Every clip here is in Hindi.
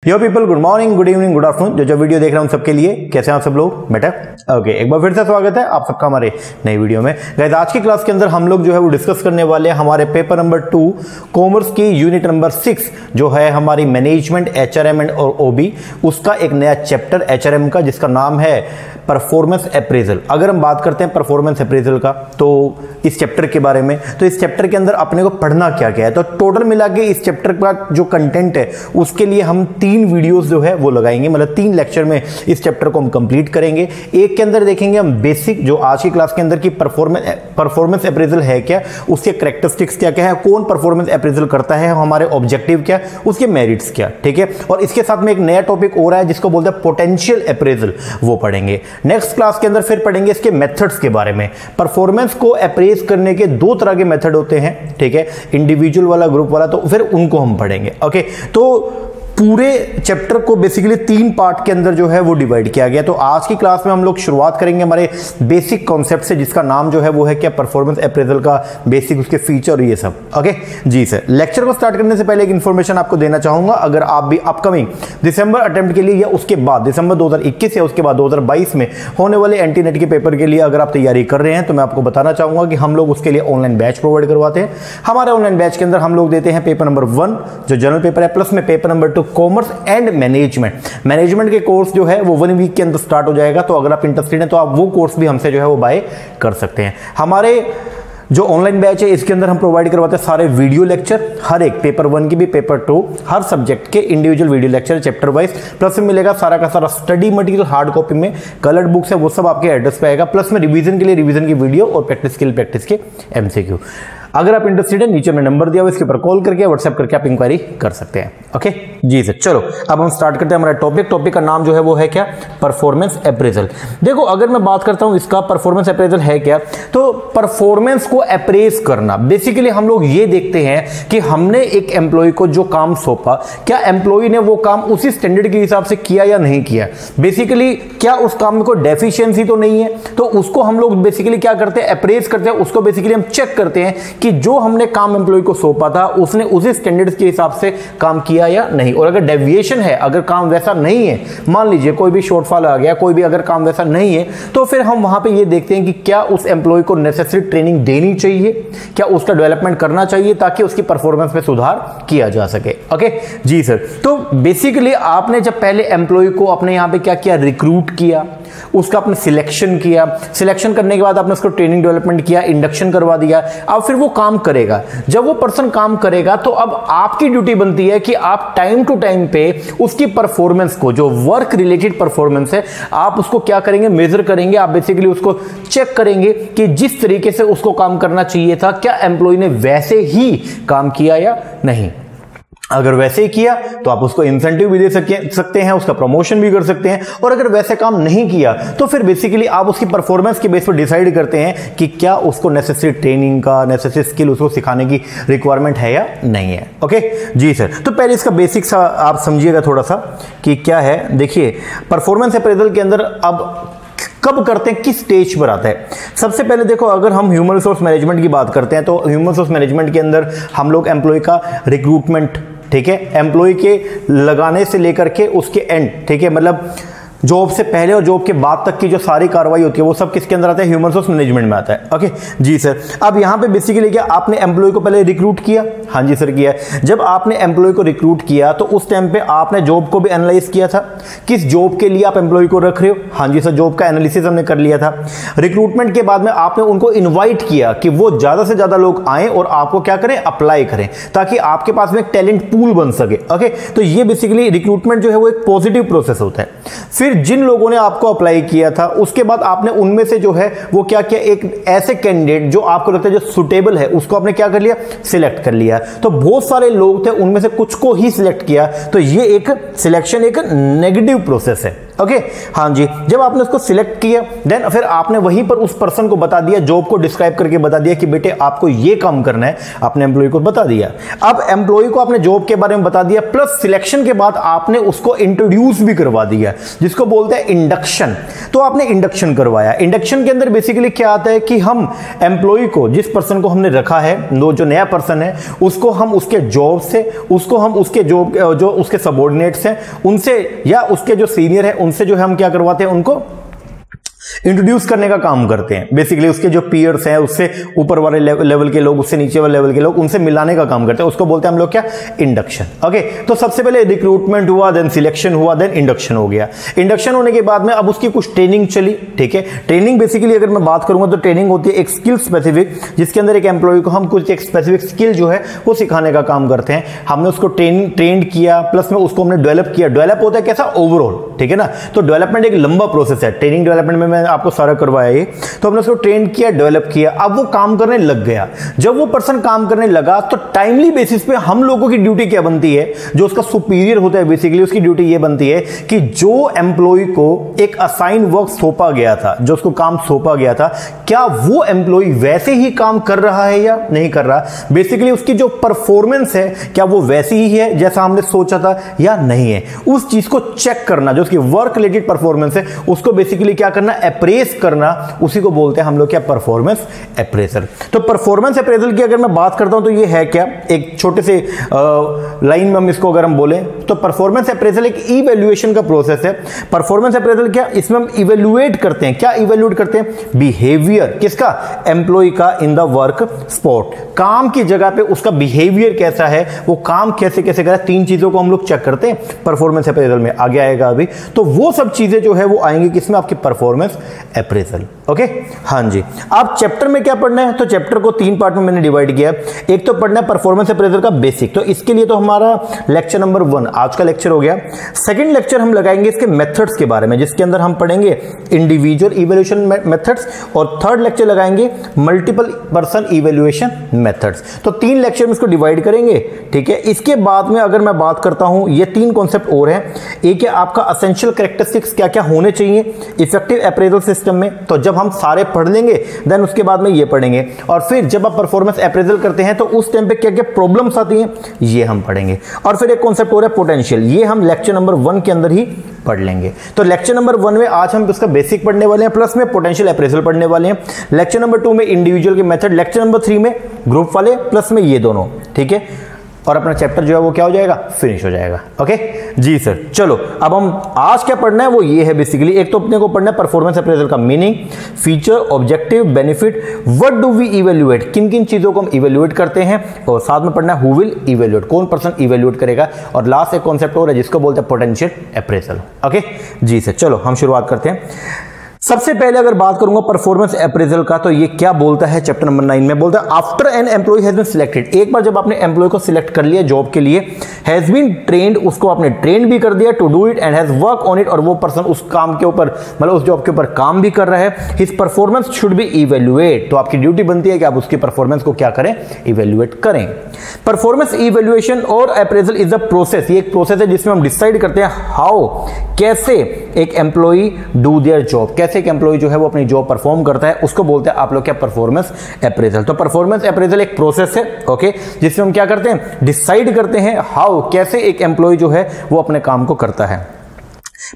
यो people, good morning, good evening, good afternoon. जो वीडियो देख रहे हैं उन सबके लिए कैसे हैं आप सब लोग? बेटर ओके, एक बार फिर से स्वागत है आप सबका हमारे नई वीडियो में। गाइस, आज की क्लास के अंदर हम लोग जो है वो डिस्कस करने वाले हैं हमारे पेपर नंबर 2 कॉमर्स की यूनिट नंबर 6 जो है हमारी मैनेजमेंट, एचआरएम एंड और ओबी, उसका एक नया चैप्टर एचआरएम का जिसका नाम है परफॉर्मेंस अप्रेजल। अगर हम बात करते हैं परफॉर्मेंस अप्रेजल का तो इस चैप्टर के बारे में, तो इस चैप्टर के अंदर अपने को पढ़ना क्या क्या है, तो टोटल मिला के इस चैप्टर का जो कंटेंट है उसके लिए हम 3 वीडियोस जो है वो लगाएंगे, मतलब 3 लेक्चर में इस चैप्टर को हम कंप्लीट करेंगे। एक के अंदर देखेंगे हम बेसिक, जो आज की क्लास के अंदर की परफॉर्मेंस अप्रेजल है क्या, उसके कैरेक्टरिस्टिक्स क्या क्या है, कौन परफॉर्मेंस अप्रेजल करता है, हमारे ऑब्जेक्टिव क्या, उसके मेरिट्स क्या, ठीक है। और इसके साथ में एक नया टॉपिक और है जिसको बोलते हैं पोटेंशियल अप्रेजल, वो पढ़ेंगे। नेक्स्ट क्लास के अंदर फिर पढ़ेंगे इसके मेथड्स के बारे में। परफॉर्मेंस को अप्रेज करने के 2 तरह के मेथड होते हैं, ठीक है, इंडिविजुअल वाला, ग्रुप वाला, तो फिर उनको हम पढ़ेंगे। ओके, तो पूरे चैप्टर को बेसिकली 3 पार्ट के अंदर जो है वो डिवाइड किया गया। तो आज की क्लास में हम लोग शुरुआत करेंगे हमारे बेसिक कॉन्सेप्ट से, जिसका नाम जो है वो है क्या, परफॉर्मेंस अप्रेजल का बेसिक, उसके फीचर, ये सब। ओके जी सर। लेक्चर को स्टार्ट करने से पहले एक इन्फॉर्मेशन आपको देना चाहूंगा। अगर आप भी अपकमिंग दिसंबर अटेम्प्ट के लिए या उसके बाद दिसंबर 2021 या उसके बाद 2022 में होने वाले एंटी नेट के पेपर के लिए अगर आप तैयारी कर रहे हैं तो मैं आपको बताना चाहूंगा कि हम लोग उसके लिए ऑनलाइन बैच प्रोवाइड करवाते हैं। हमारे ऑनलाइन बैच के अंदर हम लोग देते हैं पेपर नंबर 1 जो जनरल पेपर है, प्लस में paper number 2 commerce and management के कोर्स जो है वो 1 वीक के अंदर स्टार्ट हो जाएगा। तो अगर आप इंटरेस्टेड हैं तो आप वो कोर्स भी हमसे जो है वो बाय कर सकते हैं। हमारे जो ऑनलाइन बैच है इसके अंदर हम प्रोवाइड करवाते हैं सारे वीडियो लेक्चर, हर एक पेपर 1 की भी, पेपर 2, हर सब्जेक्ट के individual video lecture chapter wise, plus में मिलेगा सारा का सारा स्टडी मटेरियल हार्ड कॉपी में, कलर्ड बुक्स है वो सब आपके एड्रेस पे आएगा, प्लस में रिवीजन के लिए रिवीजन की वीडियो और प्रैक्टिस के लिए प्रैक्टिस के एमसीक्यू। अगर आप इंटरेस्टेड हैं नीचे में नंबर दिया हुआ, इसके ऊपर कॉल करके व्हाट्सएप करके आप इंक्वायरी कर सकते हैं। ओके जी सर, चलो अब हम स्टार्ट करते हैं हमारा टॉपिक का नाम जो है वो है क्या, परफॉर्मेंस अप्रेजल। देखो, अगर मैं बात करता हूं इसका परफॉर्मेंस अप्रेजल है क्या, तो परफॉर्मेंस को अप्रेज करना बेसिकली हम लोग ये देखते हैं कि हमने एक एम्प्लॉय को जो काम सौंपा, क्या एम्प्लॉय ने वो काम उसी स्टैंडर्ड के हिसाब से किया या नहीं किया, बेसिकली क्या उस काम में कोई डेफिशिएंसी तो नहीं है, तो उसको हम लोग बेसिकली क्या करते हैं, अप्रेज करते हैं। उसको बेसिकली हम चेक करते हैं कि जो हमने काम एम्प्लॉय को सौंपा था उसने उसी स्टैंडर्ड्स के हिसाब से काम किया या नहीं। और अगर डेविएशन है, अगर काम वैसा नहीं है, मान लीजिए कोई भी शॉर्टफॉल आ गया, कोई भी अगर काम वैसा नहीं है, तो फिर हम वहां पे ये देखते हैं कि क्या उस एम्प्लॉय को नेसेसरी ट्रेनिंग देनी चाहिए, क्या उसका डेवलपमेंट करना चाहिए ताकि उसकी परफॉर्मेंस में सुधार किया जा सके। ओके जी सर। तो बेसिकली आपने जब पहले एम्प्लॉय को अपने यहां पे क्या किया, रिक्रूट किया, उसका आपने सिलेक्शन किया, सिलेक्शन करने के बाद आपने उसको ट्रेनिंग डेवलपमेंट किया, इंडक्शन करवा दिया, अब फिर वो काम करेगा। जब वो पर्सन काम करेगा तो अब आपकी ड्यूटी बनती है कि आप टाइम टू टाइम पे उसकी परफॉर्मेंस को, जो वर्क रिलेटेड परफॉर्मेंस है, आप उसको क्या करेंगे, मेजर करेंगे। आप बेसिकली उसको चेक करेंगे कि जिस तरीके से उसको काम करना चाहिए था, क्या एम्प्लॉय ने वैसे ही काम किया या नहीं। अगर वैसे ही किया तो आप उसको इंसेंटिव भी दे सकते हैं, उसका प्रमोशन भी कर सकते हैं। और अगर वैसे काम नहीं किया तो फिर बेसिकली आप उसकी परफॉर्मेंस के बेस पर डिसाइड करते हैं कि क्या उसको नेसेसरी ट्रेनिंग का, नेसेसरी स्किल उसको सिखाने की रिक्वायरमेंट है या नहीं है। ओके जी सर। तो पहले इसका बेसिक सा आप समझिएगा थोड़ा सा कि क्या है। देखिए, परफॉर्मेंस अप्रेजल के अंदर अब कब करते हैं, किस स्टेज पर आता है। सबसे पहले देखो, अगर हम ह्यूमन रिसोर्स मैनेजमेंट की बात करते हैं तो ह्यूमन रिसोर्स मैनेजमेंट के अंदर हम लोग एम्प्लॉय का रिक्रूटमेंट, ठीक है, एम्प्लॉय के लगाने से लेकर के उसके एंड, ठीक है, मतलब जॉब से पहले और जॉब के बाद तक की जो सारी कार्रवाई होती है वो सब किसके अंदर आता है, ह्यूमन रिसोर्स मैनेजमेंट में आता है। ओके जी सर। अब यहां पे बेसिकली क्या, आपने एम्प्लॉय को पहले रिक्रूट किया, हाँ जी सर किया। जब आपने एम्प्लॉय को रिक्रूट किया तो उस टाइम पे आपने जॉब को भी एनालाइज किया था, किस जॉब के लिए आप एम्प्लॉय को रख रहे हो, हाँ जी सर, जॉब का एनालिसिस हमने कर लिया था। रिक्रूटमेंट के बाद में आपने उनको इन्वाइट किया कि वो ज्यादा से ज्यादा लोग आए और आपको क्या करें, अप्लाई करें, ताकि आपके पास में एक टैलेंट पूल बन सके। ओके, तो ये बेसिकली रिक्रूटमेंट जो है वो एक पॉजिटिव प्रोसेस होता है। फिर जिन लोगों ने आपको अप्लाई किया था उसके बाद आपने उनमें से जो है वो क्या किया, एक ऐसे कैंडिडेट जो आपको लगता है जो सुटेबल है उसको आपने क्या कर लिया, सिलेक्ट कर लिया। तो बहुत सारे लोग थे, उनमें से कुछ को ही सिलेक्ट किया, तो ये एक सिलेक्शन एक नेगेटिव प्रोसेस है। ओके हाँ जी। जब आपने उसको सिलेक्ट किया देन फिर आपने वहीं पर उस पर्सन को बता दिया, जॉब को डिस्क्राइब करके बता दिया कि बेटे आपको ये काम करना है, आपने एम्प्लॉय को बता दिया। अब एम्प्लॉय को आपने जॉब के बारे में बता दिया, प्लस सिलेक्शन के बाद आपने उसको इंट्रोड्यूस भी करवा दिया, जिसको जिसको बोलते हैं इंडक्शन। तो आपने इंडक्शन करवाया, इंडक्शन के अंदर बेसिकली क्या आता है कि हम एम्प्लॉय को, जिस पर्सन को हमने रखा है, जो नया पर्सन है, उसको हम उसके जॉब से, उसको हम उसके जॉब जो उसके सबऑर्डिनेट्स हैं उनसे या उसके जो सीनियर है उनसे जो है हम क्या करवाते हैं, उनको इंट्रोड्यूस करने का काम करते हैं। बेसिकली उसके जो पीयर्स हैं, उससे ऊपर वाले लेवल के लोग, उससे नीचे वाले लेवल के लोग, उनसे मिलाने का काम करते हैं। उसको बोलते हैं हम लोग क्या, इंडक्शन। ओके, तो सबसे पहले रिक्रूटमेंट हुआ, देन सिलेक्शन हुआ, देन इंडक्शन हो गया। इंडक्शन होने के बाद में अब उसकी कुछ ट्रेनिंग चली। ठीक है, ट्रेनिंग बेसिकली अगर मैं बात करूंगा तो ट्रेनिंग होती है एक स्किल स्पेसिफिक, जिसके अंदर एक एम्प्लॉय को हम कुछ एक स्पेसिफिक स्किल जो है वो सिखाने का काम करते हैं। हमने उसको ट्रेंड किया, प्लस में उसको हमने डेवलप किया। डेवलप होता है कैसा, ओवरऑल। ठीक है ना, तो डेवलपमेंट एक लंबा प्रोसेस है। ट्रेनिंग डेवलपमेंट में मैं आपको सारा करवाया ये, तो हमने उसको ट्रेन किया, डेवलप किया, अब वो काम करने लग गया। जब वो पर्सन काम करने लगा तो टाइमली बेसिस पे हम लोगों की ड्यूटी क्या बनती है, जो उसका सुपीरियर होता है बेसिकली उसकी ड्यूटी ये बनती है कि जो एम्प्लॉय को एक असाइन वर्क सौंपा गया था, जो उसको काम सौंपा गया था, क्या वो एम्प्लॉय वैसे ही काम कर रहा है या नहीं कर रहा। बेसिकली उसकी जो परफॉर्मेंस है क्या वो वैसी ही है जैसा हमने सोचा था या नहीं है, उस चीज को चेक करना। जो उसकी वर्क रिलेटेड परफॉर्मेंस है उसको बेसिकली क्या करना, अप्रेस करना, उसी को बोलते हैं हम लोग क्या, परफॉर्मेंस अप्रेजल। तो परफॉर्मेंस अप्रेजल की अगर मैं बात करता हूं तो ये है क्या, एक छोटे से लाइन में हम इसको अगर हम बोले तो परफॉर्मेंस अप्रेजल एक इवैल्यूएशन का प्रोसेस है। परफॉर्मेंस अप्रेजल क्या, इसमें हम इवैल्यूएट करते हैं, क्या इवैल्यूएट करते हैं, बिहेवियर किसका, एम्प्लॉय का इन द वर्क स्पॉट, काम की जगह पे उसका बिहेवियर कैसा है, वो काम कैसे कैसे कर रहा है, तीन चीजों को हम लोग चेक करते हैं परफॉर्मेंस अप्रेजल में। आगे आएगा अभी, तो वो सब चीजें जो है वो आएंगी किसमें, आपकी परफॉर्मेंस अप्रेजल। ओके, हाँ जी। आप चैप्टर में क्या पढ़ना है, तो चैप्टर को तीन पार्ट में मैंने डिवाइड किया है। एक तो पढ़ना है परफॉर्मेंस अप्रेजल का बेसिक, तो इसके लिए तो हमारा लेक्चर नंबर 1 आज का लेक्चर हो गया। सेकंड लेक्चर हम लगाएंगे इसके मेथड्स के बारे में, जिसके अंदर हम पढ़ेंगे इंडिविजुअल इवैल्यूएशन मेथड्स, और थर्ड लेक्चर लगाएंगे मल्टीपल पर्सन इवैल्यूएशन मेथड्स। तो तीन लेक्चर में इसको डिवाइड करेंगे। ठीक है, इसके बाद में अगर मैं बात करता हूं, ये तीन कॉन्सेप्ट और हैं। एक है आपका असेंशियल कैरेक्टरिस्टिक्स, क्या क्या होने चाहिए इफेक्टिव अप्रेजल सिस्टम में, तो जब हम सारे पढ़ लेंगे देन उसके बाद में ये पढ़ेंगे। और फिर जब आप परफॉर्मेंस अप्रेजल करते हैं तो उस टाइम पे क्या क्या प्रॉब्लम्स आती हैं ये हम पढ़ेंगे। और फिर एक कॉन्सेप्ट और है पोटेंशियल, ये हम लेक्चर नंबर 1 के अंदर ही पढ़ लेंगे। तो लेक्चर नंबर 1 में आज हम इसका बेसिक पढ़ने वाले हैं, प्लस में पोटेंशियल अप्रेजल पढ़ने वाले हैं। लेक्चर नंबर 2 में इंडिविजुअल के मेथड, लेक्चर नंबर 3 में ग्रुप वाले, प्लस में ये दोनों। ठीक है, और अपना चैप्टर जो है वो क्या हो जाएगा, फिनिश हो जाएगा। ओके जी सर, चलो अब हम आज क्या पढ़ना है वो ये है बेसिकली। एक तो अपने को पढ़ना है परफॉर्मेंस अप्रेजल का meaning, feature, objective, benefit, what do we evaluate, किन किन चीजों को हम इवैल्यूएट करते हैं, और साथ में पढ़ना है हु विल इवैल्यूएट, कौन पर्सन इवैल्यूएट करेगा, और लास्ट एक कॉन्सेप्ट और है जिसको बोलते हैं पोटेंशियल अप्रेजल। ओके जी सर, चलो हम शुरुआत करते हैं। सबसे पहले अगर बात करूंगा परफॉर्मेंस अप्रेजल का, तो ये क्या बोलता है चैप्टर नंबर 9 में, बोलता है after an employee has been selected, एक बार जब आपने एम्प्लॉय को सिलेक्ट कर लिया जॉब के लिए, हैज बीन ट्रेन्ड, उसको आपने ट्रेन भी कर दिया, to do it and has work on it, और वो पर्सन उस काम के ऊपर मतलब उस जॉब के ऊपर काम भी कर रहा है, his performance should be evaluate, तो आपकी ड्यूटी बनती है कि आप उसकी परफॉर्मेंस को क्या करें, इवैल्यूएट करें। परफॉर्मेंस इवैल्यूएशन और अप्रेजल इज अ प्रोसेस, ये एक प्रोसेस है जिसमें हम डिसाइड करते हैं हाउ, कैसे एक एम्प्लॉय डू देयर जॉब, कैसे एक एम्प्लॉय जो है वो अपनी जॉब परफॉर्म करता है, उसको बोलते हैं आप लोग क्या, परफॉर्मेंस अप्रेजल। तो परफॉर्मेंस अप्रेजल एक प्रोसेस है, ओके, जिसमें हम क्या करते हैं, डिसाइड करते हैं हाउ, कैसे एक एम्प्लॉय जो है वो अपने काम को करता है।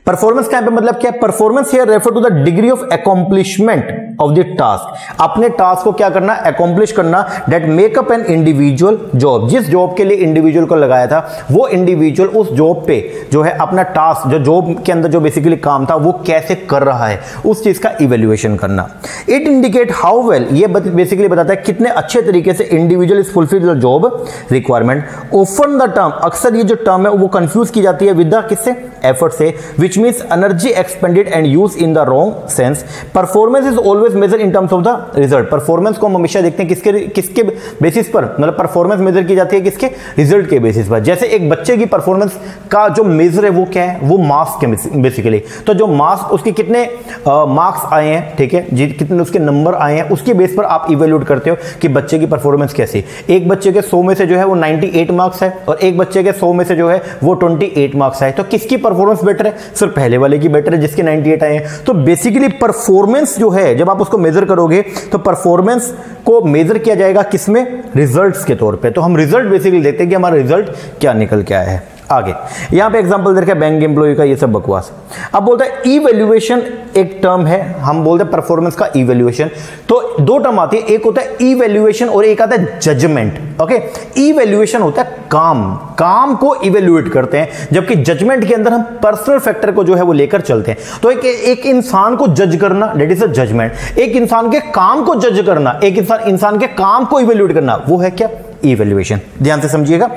परफॉर्मेंस का मतलब क्या है, performance here refer to the degree of accomplishment of the task, अपने टास्क को क्या करना, अकॉम्प्लिश करना, that make up an individual job, जिस जॉब के लिए इंडिविजुअल को लगाया था वो इंडिविजुअल उस जॉब पे जो है अपना टास्क, जो जॉब के अंदर जो बेसिकली काम था वो कैसे कर रहा है, उस चीज का इवैल्यूएशन करना। इट इंडिकेट हाउ वेल, ये बेसिकली बताता है कितने अच्छे तरीके से individual is fulfil the job requirement. Often the term, अक्सर ये जो टर्म है वो कंफ्यूज की जाती है विद द किससे, एफर्ट से, which means energy expended and used in the wrong sense. Performance is always measured in terms of the result. Performance को हम हमेशा देखते हैं किसके बेसिस पर, मतलब परफॉर्मेंस मेजर की जाती है किसके, रिजल्ट के बेसिस पर। जैसे एक बच्चे की परफॉर्मेंस का जो मेजर है वो क्या है, वो मार्क्स के बेसिकली, तो जो मार्क्स उसके कितने मार्क्स आए हैं, ठीक है, कितने उसके नंबर आए हैं, उसके बेस पर आप इवेल्यूट करते हो कि बच्चे की परफॉर्मेंस कैसी। एक बच्चे के 100 में से जो है वो 98 मार्क्स है, और एक बच्चे के 100 में से जो है वो 28 मार्क्स है, तो किसकी परफॉर्मेंस बेटर है, सिर्फ पहले वाले की बेटर है जिसके 98 आए हैं। तो बेसिकली परफॉर्मेंस जो है जब आप उसको मेजर करोगे तो परफॉर्मेंस को मेजर किया जाएगा किसमें, रिजल्ट्स के तौर पे। तो हम रिजल्ट बेसिकली देखते हैं कि हमारा रिजल्ट क्या निकल के आया है। आगे यहां पे एग्जांपल दे रखा है बैंक एम्प्लॉय का, ये सब बकवास। अब बोलता है इवैल्यूएशन, एक टर्म है, हम बोलते हैं परफॉर्मेंस का इवैल्यूएशन। तो दो टर्म आती है, एक होता है इवैल्यूएशन और एक आता है जजमेंट। ओके, इवैल्यूएशन होता है काम को इवैल्यूएट करते हैं, जबकि जजमेंट के अंदर हम पर्सनल फैक्टर को जो है वो लेकर चलते हैं। तो एक इंसान को जज करना, दैट इज अ जजमेंट। एक इंसान के काम को जज करना, एक इंसान के काम को इवैल्यूएट करना, वो है क्या? इवैल्यूएशन। ध्यान से समझिएगा,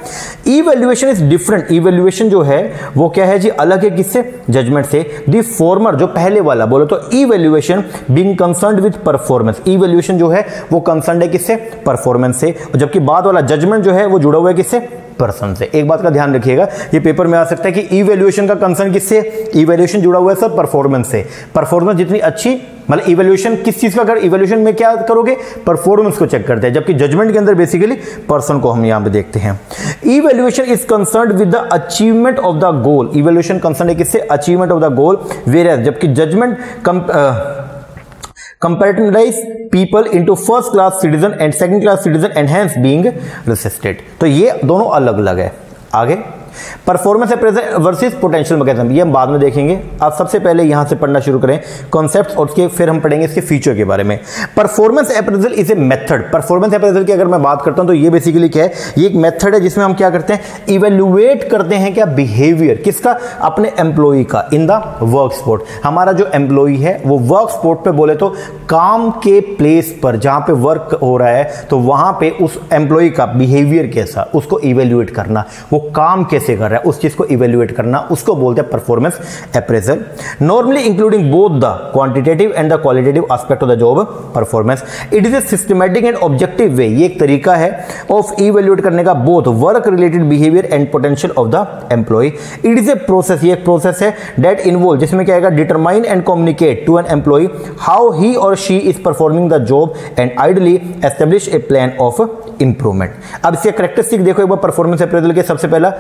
इवैल्यूएशन इज डिफरेंट। इवैल्यूएशन जो है वो क्या है जी? अलग है किससे? जजमेंट से। द फॉर्मर जो पहले वाला बोलो तो evaluation being concerned with performance, evaluation जो है वो कंसर्न्ड है किससे? परफॉर्मेंस से, जबकि बाद वाला जजमेंट जो है वो जुड़ा हुआ है किससे? पर्सन से। एक बात का ध्यान रखिएगा, ये पेपर में आ सकता है कि इवैल्यूएशन का कंसर्न किससे? इवैल्यूएशन जुड़ा हुआ है सर परफॉर्मेंस से। परफॉर्मेंस जितनी अच्छी, मतलब इवैल्यूएशन किस चीज का कर, इवैल्यूएशन में क्या करोगे? परफॉर्मेंस को चेक करते हैं, जबकि जजमेंट के अंदर बेसिकली पर्सन को हम यहां पे देखते हैं। Evaluation is concerned with the achievement of the goal, evaluation concern है किससे? Achievement of the goal, where जबकि judgement compartmentalize people into first class citizen and second class citizen and hence being resisted। तो ये दोनों अलग अलग है। आगे performance appraisal versus potential mechanism, ये हम बाद में देखेंगे। आप सबसे पहले यहां से पढ़ना शुरू करें कॉन्सेप्ट्स, और उसके फिर हम पढ़ेंगे इसके फीचर के बारे में। Performance appraisal is a method. Performance appraisal की अगर मैं बात करता हूं तो ये बेसिकली क्या है? ये एक मेथड है जिसमें हम क्या करते हैं? इवेल्युएट करते हैं क्या? बिहेवियर किसका? अपने एम्प्लॉय का इन द वर्क स्पॉट। हमारा जो एम्प्लॉय है वो वर्क स्पॉट पे बोले तो काम के प्लेस पर जहां पे वर्क हो रहा है, तो वहां पे उस एम्प्लॉय का बिहेवियर कैसा, उसको इवेल्युएट करना, वो काम कैसे कर रहा है उस चीज को इवेल्युएट करना, उसको बोलते हैं performance appraisal. Normally including both the quantitative and the qualitative aspect of the job performance. It is a systematic and objective way, ये एक तरीका है ऑफ इवेल्युएट करने का both work related behaviour and potential of the employee. It is a process, ये एक प्रोसेस है दैट इन्वॉल्व, जिसमें क्या आएगा? Determine and communicate to an employee how he और she is performing the job and ideally establish a plan of improvement. अब इसके कैरेक्टरिस्टिक देखो एक बार परफॉर्मेंस अप्रेजल के। सबसे पहला,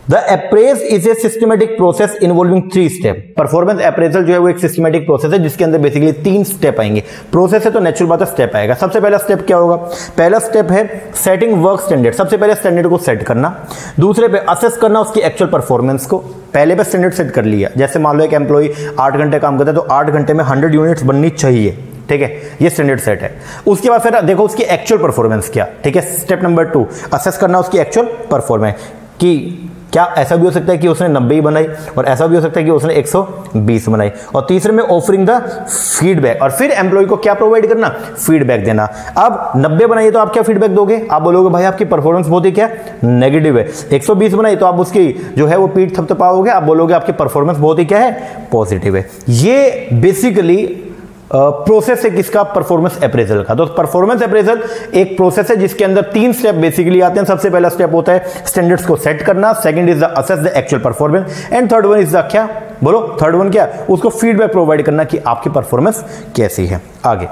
the apprise is a systematic process involving 3 step. Performance appraisal जो है वो एक सिस्टमेटिक प्रोसेस है जिसके अंदर बेसिकली 3 स्टेप आएंगे। प्रोसेस है तो नेचुरल बात है स्टेप आएगा। सबसे पहला स्टेप क्या होगा? पहला स्टेप है सेटिंग वर्क स्टैंडर्ड, सबसे पहले स्टैंडर्ड को सेट करना। दूसरे पे असेस करना उसकी एक्चुअल परफॉर्मेंस को, पहले पे स्टैंडर्ड सेट कर लिया। जैसे मान लो एक एम्प्लॉय 8 घंटे काम करता है तो 8 घंटे में 100 यूनिट्स बननी चाहिए, ठीक है, ये स्टैंडर्ड सेट है। उसके बाद फिर देखो उसकी एक्चुअल परफॉर्मेंस क्या, ठीक है। स्टेप नंबर 2 असेस करना उसकी एक्चुअल परफॉर्मेंस कि क्या ऐसा भी हो सकता है कि उसने 90 ही बनाई, और ऐसा भी हो सकता है कि उसने 120 बनाई। और तीसरे में ऑफरिंग द फीडबैक, और फिर एम्प्लॉय को क्या प्रोवाइड करना? फीडबैक देना। अब 90 बनाई तो आप क्या फीडबैक दोगे? आप बोलोगे भाई आपकी परफॉर्मेंस बहुत ही क्या नेगेटिव है। 120 बनाई तो आप उसकी जो है वो पीठ थपथपाओगे, आप बोलोगे आपकी परफॉर्मेंस बहुत ही क्या है? पॉजिटिव है। ये बेसिकली प्रोसेस है किसका? परफॉर्मेंस अप्रेजल का। तो परफॉर्मेंस अप्रेजल एक प्रोसेस है जिसके अंदर 3 स्टेप बेसिकली आते हैं। सबसे पहला स्टेप होता है स्टैंडर्ड्स को सेट करना, second is the assess the actual performance, and third one is the क्या? बोलो थर्ड वन क्या? उसको फीडबैक प्रोवाइड करना कि आपकी परफॉर्मेंस कैसी है। आगे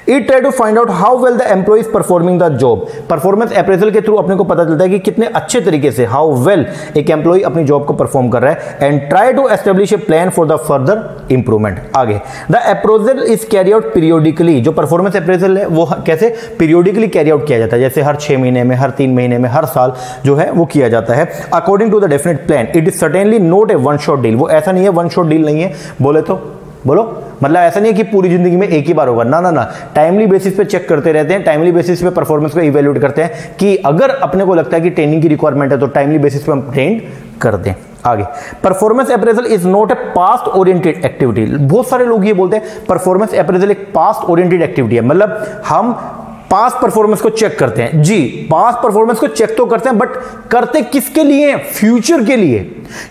It try to find out how well the employee is performing the job। Performance appraisal के थ्रू अपने को पता चलता है कि कितने अच्छे तरीके से हाउ वेल एक एम्प्लॉय अपनी जॉब को परफॉर्म कर रहा है, and try to establish a plan for the further improvement. आगे the appraisal is carry out periodically. जो परफॉर्मेंस अप्रेजल है वो कैसे? पीरियोडिकली कैरी आउट किया जाता है, जैसे हर 6 महीने में, हर 3 महीने में, हर साल जो है वो किया जाता है according to the definite plan. It is certainly not a one shot deal. वो ऐसा नहीं है, वन शॉट डील नहीं है। बोले तो बोलो, मतलब ऐसा नहीं है कि पूरी जिंदगी में एक ही बार होगा, ना ना ना। टाइमली बेसिस पे चेक करते रहते हैं, टाइमली बेसिस पे परफॉर्मेंस को इवैल्यूएट करते हैं कि अगर अपने को लगता है कि ट्रेनिंग की रिक्वायरमेंट है तो टाइमली बेसिस पे हम ट्रेन कर दें। आगे performance appraisal is not a past oriented activity. बहुत सारे लोग ये बोलते हैं परफॉर्मेंस अप्रेजल एक पास्ट ओरिएंटेड एक्टिविटी है, मतलब हम पास्ट परफॉर्मेंस को चेक करते हैं। जी, पास्ट परफॉर्मेंस को चेक तो करते हैं, बट करते किसके लिए? फ्यूचर के लिए,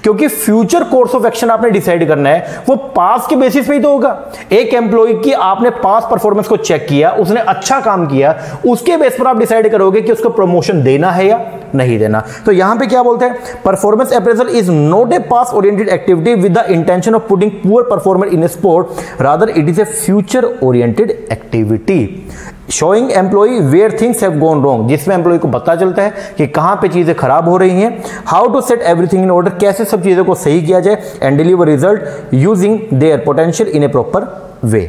क्योंकि फ्यूचर कोर्स ऑफ एक्शन आपने डिसाइड करना है वो पास्ट के बेसिस पे ही तो होगा। एक एम्प्लॉय की आपने पास्ट परफॉर्मेंस को चेक किया, उसने अच्छा काम किया, उसके बेस पर आप डिसाइड करोगे कि उसको प्रमोशन देना है या नहीं देना। तो यहां पे क्या बोलते हैं? Performance appraisal is not a past oriented activity with the intention of putting poor performer in a sport, rather it is a future oriented activity showing employee where things have gone wrong, जिसमें एम्प्लॉय को पता चलता है कि कहां पे चीजें खराब हो रही हैं, how to set everything in order, कैसे सब चीजों को सही किया जाए, and deliver result using their potential in a proper way.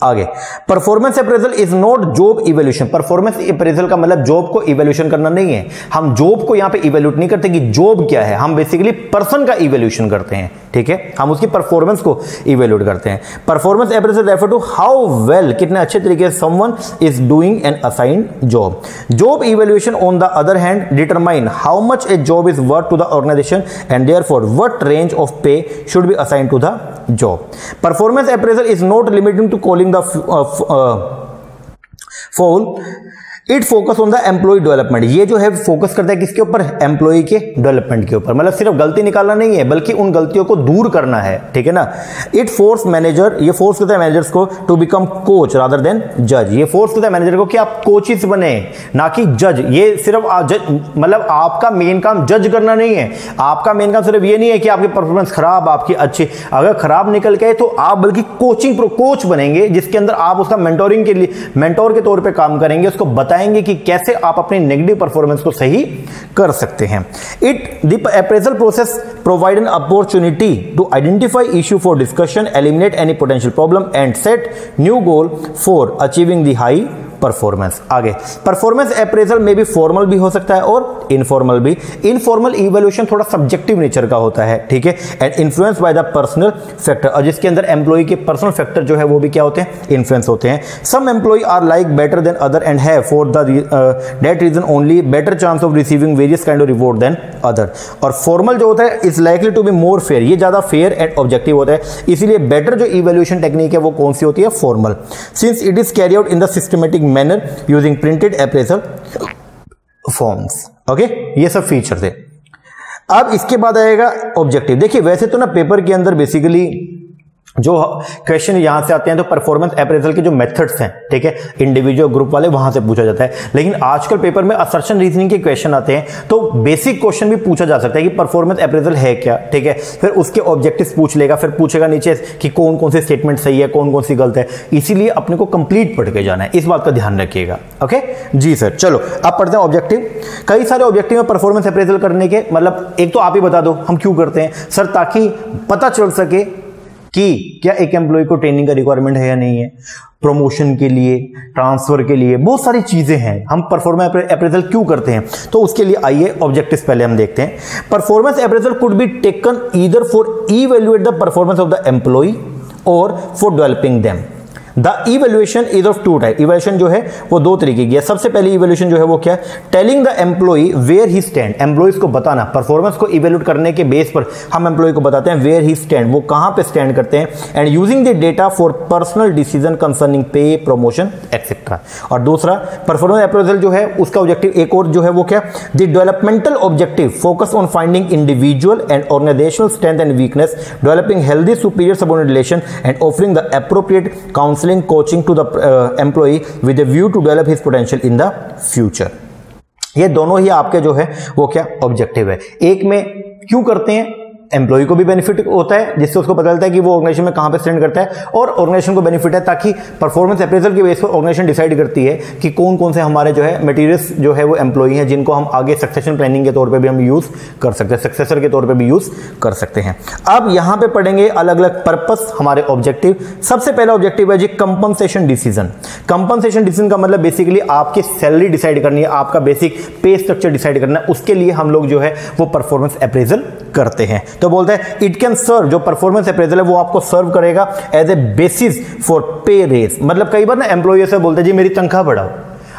आगे, performance appraisal is not job evaluation. Performance appraisal का मतलब जॉब को इवैल्यूएशन करना नहीं है। हम जॉब को यहां पे इवैल्यूएट नहीं करते कि जॉब क्या है, हम बेसिकली पर्सन का इवैल्यूएशन करते हैं, ठीक है, हम उसकी परफॉर्मेंस को इवैल्यूएट करते हैं। Performance appraisal refer to how well, कितने अच्छे तरीके से someone is doing an assigned job. Job evaluation on the other hand determine how much a job is worth to the organisation and therefore what range of pay should be assigned to the job. Performance appraisal is not limited to calling the fall, it focus on the employee development. ये जो है फोकस करता है किसके ऊपर, एम्प्लॉय के डेवलपमेंट के ऊपर, मतलब सिर्फ गलती निकालना नहीं है बल्कि उन गलतियों को दूर करना है, ठीक है ना। इट फोर्स मैनेजर, ये फोर्स करता है मैनेजर्स को to become coach rather than जज। ये फोर्स करता है मैनेजर को कि आप कोचिस बने ना कि जज। ये सिर्फ मतलब आपका मेन काम जज करना नहीं है, आपका मेन काम सिर्फ ये नहीं है कि आपकी परफॉर्मेंस खराब, आपकी अच्छी, अगर खराब निकल के तो आप बल्कि कोच बनेंगे, जिसके अंदर आप उसका मेंटोरिंग के लिए मेंटोर के तौर पे काम करेंगे, उसको बताएंगे कि कैसे आप अपनी नेगेटिव परफॉर्मेंस को सही कर सकते हैं। The appraisal process provide an opportunity to identify issue for discussion, eliminate any potential problem and set new goal for achieving the high performance. आगे, परफॉर्मेंस अप्रेजल में भी फॉर्मल भी हो सकता है और इनफॉर्मल भी। इनफॉर्मल इवैल्यूएशन थोड़ा सब्जेक्टिव नेचर का होता है, ठीक है, and influence by the personal factor, और जिसके अंदर एम्प्लॉय के पर्सनल फैक्टर जो है वो भी क्या होते हैं, इन्फ्लुएंस होते हैं। Some employee are like better than other and have for that reason only better chance of receiving various kind of reward than other. और फॉर्मल जो होता है is likely to be more fair, ये ज्यादा फेयर एंड ऑब्जेक्टिव होता है, इसीलिए बेटर जो इवैल्यूएशन टेक्निक है वो कौन सी होती है, formal, since it is carry out in the systematic manner using printed appraisal forms. Okay, ये सब फीचर थे। अब इसके बाद आएगा ऑब्जेक्टिव। देखिए वैसे तो ना पेपर के अंदर बेसिकली जो क्वेश्चन यहां से आते हैं तो परफॉर्मेंस अप्रेजल के जो मेथड्स हैं, ठीक है, इंडिविजुअल ग्रुप वाले, वहां से पूछा जाता है। लेकिन आजकल पेपर में असर्शन रीजनिंग के क्वेश्चन आते हैं, तो बेसिक क्वेश्चन भी पूछा जा सकता है कि परफॉर्मेंस अप्रेजल है क्या, ठीक है, फिर उसके ऑब्जेक्टिव्स पूछ लेगा, फिर पूछेगा नीचे कि कौन कौन से स्टेटमेंट सही है, कौन कौन सी गलत है। इसीलिए अपने को कंप्लीट पढ़ के जाना है, इस बात का ध्यान रखिएगा। ओके जी सर, चलो अब पढ़ते हैं ऑब्जेक्टिव। कई सारे ऑब्जेक्टिव है परफॉर्मेंस अप्रेजल करने के, मतलब एक तो आप ही बता दो हम क्यों करते हैं सर, ताकि पता चल सके कि क्या एक एम्प्लॉय को ट्रेनिंग का रिक्वायरमेंट है या नहीं है, प्रमोशन के लिए, ट्रांसफर के लिए, बहुत सारी चीजें हैं। हम परफॉर्मेंस अप्रेजल क्यों करते हैं, तो उसके लिए आइए ऑब्जेक्टिव्स पहले हम देखते हैं। Performance appraisal could be taken either for evaluate the performance of the employee और for developing them. The evaluation is of two type. Evaluation जो है वो दो तरीके की है। सबसे पहले इवैल्यूएशन जो है वो क्या है, telling the employee where he stand. Employees को बताना, परफॉर्मेंस को इवैल्यूएट करने के बेस पर हम एम्प्लॉय को बताते हैं वेयर ही स्टैंड, वो कहां पे स्टैंड करते हैं, and using the data for personal decision concerning पे, प्रमोशन एक्सेट्रा। और दूसरा परफॉर्मेंस अप्रेजल जो है उसका ऑब्जेक्टिव एक और जो है वो क्या, the developmental objective focus on finding individual and organisational strength and weakness, developing healthy superior subordinate relation and offering the appropriate counselling coaching to the employee with a view to develop his potential in the future. ये दोनों ही आपके जो है वो क्या ऑब्जेक्टिव है। एक में क्यों करते हैं, एम्प्लॉय को भी बेनिफिट होता है जिससे उसको पता चलता है कि वो ऑर्गेनाइजेशन में कहां पे स्टैंड करता है, और ऑर्गेनाइजेशन को बेनिफिट है ताकि परफॉर्मेंस अप्रेजल के बेस पर ऑर्गेनाइजेशन डिसाइड करती है कि कौन कौन से हमारे जो है मटेरियल्स जो है वो एम्प्लॉय हैं जिनको हम आगे सक्सेशन प्लानिंग के तौर पे भी हम यूज कर सकते हैं, सक्सेसर के तौर पे भी यूज कर सकते हैं। अब यहां पे पढ़ेंगे अलग अलग पर्पस हमारे ऑब्जेक्टिव। सबसे पहला ऑब्जेक्टिव है जी कंपनसेशन डिसीजन। कंपनसेशन डिसीजन का मतलब बेसिकली आपकी सैलरी डिसाइड करनी है, आपका बेसिक पे स्ट्रक्चर डिसाइड करना है, उसके लिए हम लोग जो है वो परफॉर्मेंस अप्रेजल करते हैं। तो बोलते हैं इट कैन सर्व, जो परफॉर्मेंस अप्रेजल है वो आपको सर्व करेगा as a basis for pay raise. मतलब कई बार ना एम्प्लॉय से बोलते हैं जी मेरी तनख्वाह बढ़ाओ,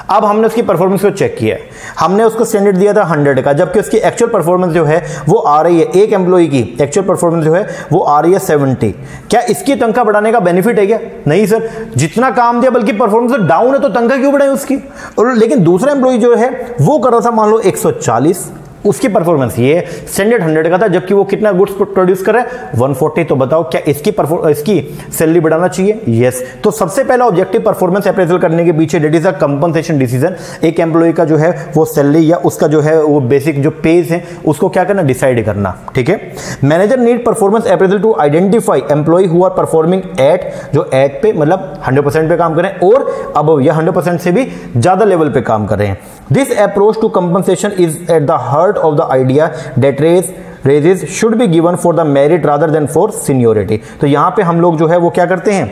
अब हमने उसकी परफॉर्मेंस को चेक किया, हमने उसको स्टैंडर्ड दिया था 100 का, जबकि उसकी एक्चुअल परफॉर्मेंस जो है वो आ रही है, एक एम्प्लॉय की एक्चुअल परफॉर्मेंस जो है वो आ रही है 70। क्या इसकी तनख्वाह बढ़ाने का बेनिफिट है क्या? नहीं सर, जितना काम दिया बल्कि परफॉर्मेंस तो डाउन है तो तनख्वाह क्यों बढ़ाई उसकी। और लेकिन दूसरा एम्प्लॉय जो है वो कर रहा था मान लो 140, उसकी परफॉर्मेंस ये स्टैंडर्ड 100 का था, जबकि वो कितना गुड्स प्रोड्यूस कर रहा है 140। तो बताओ क्या इसकी सैलरी बढ़ाना चाहिए? यस। तो सबसे पहला ऑब्जेक्टिव परफॉर्मेंस अप्रेजल करने के पीछे that is a compensation decision. एक एम्प्लॉय का जो है वो सैलरी या उसका जो है वो बेसिक जो पेज है उसको क्या करना, डिसाइड करना, ठीक है। Manager need performance appraisal to identify employee who are performing at, जो एट पे मतलब 100% पे काम कर रहे हैं और अब यह 100% से भी ज्यादा लेवल पे काम कर रहे हैं। This approach to compensation is at the heart of the idea that raises should be given for the merit rather than for seniority। तो यहां पे हम लोग जो है वो क्या करते हैं,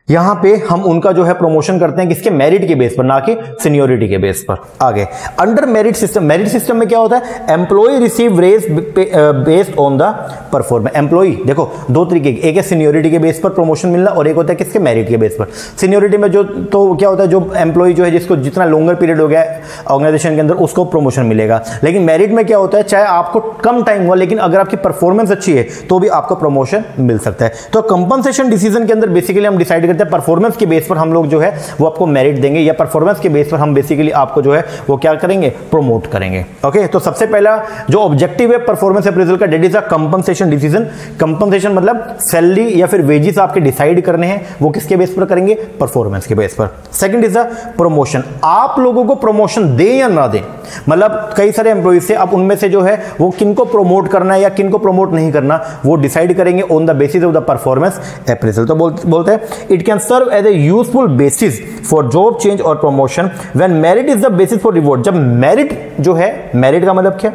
यहां पे हम उनका जो है प्रमोशन करते हैं किसके, मेरिट के बेस पर, ना कि सीनियोरिटी के बेस पर। आगे अंडर मेरिट सिस्टम में क्या होता है, employee receive raise based on the performance. Employee देखो दो तरीके, एक है सीनियोरिटी के बेस पर प्रमोशन मिलना और एक होता है किसके, मेरिट के बेस पर। सीनियोरिटी में जो तो क्या होता है, जो एम्प्लॉय जो है जिसको जितना लॉन्गर पीरियड हो गया ऑर्गेनाइजेशन के अंदर उसको प्रमोशन मिलेगा। लेकिन मेरिट में क्या होता है, चाहे आपको कम टाइम हुआ लेकिन अगर आपकी परफॉर्मेंस अच्छी है तो भी आपको प्रमोशन मिल सकता है। तो कंपनसेशन डिसीजन के अंदर बेसिकली हम डिसाइड करते हैं परफॉर्मेंस के बेस पर हम लोग जो है वो आपको मेरिट देंगे, या परफॉर्मेंस के बेस पर हम बेसिकली आपको जो है वो क्या करेंगे, प्रमोट करेंगे। ओके, तो सबसे पहला जो ऑब्जेक्टिव है परफॉर्मेंस अप्रेजल का, that is a compensation decision. Compensation मतलब सैलरी या फिर वेजेस आपके डिसाइड करने हैं, वो किसके बेस पर करेंगे, परफॉर्मेंस के बेस पर। सेकंड इज अ प्रमोशन, आप लोगों को प्रमोशन दें या ना दें, मतलब कई सारे एम्प्लॉइज से आप उनमें से जो है वो किनको प्रमोट करना है या किनको प्रमोट नहीं करना वो डिसाइड करेंगे on the basis of the performance appraisal. तो बोलते हैं it can serve as a useful basis for job change और promotion when merit is the basis for reward. जब मेरिट जो है, मेरिट का मतलब क्या,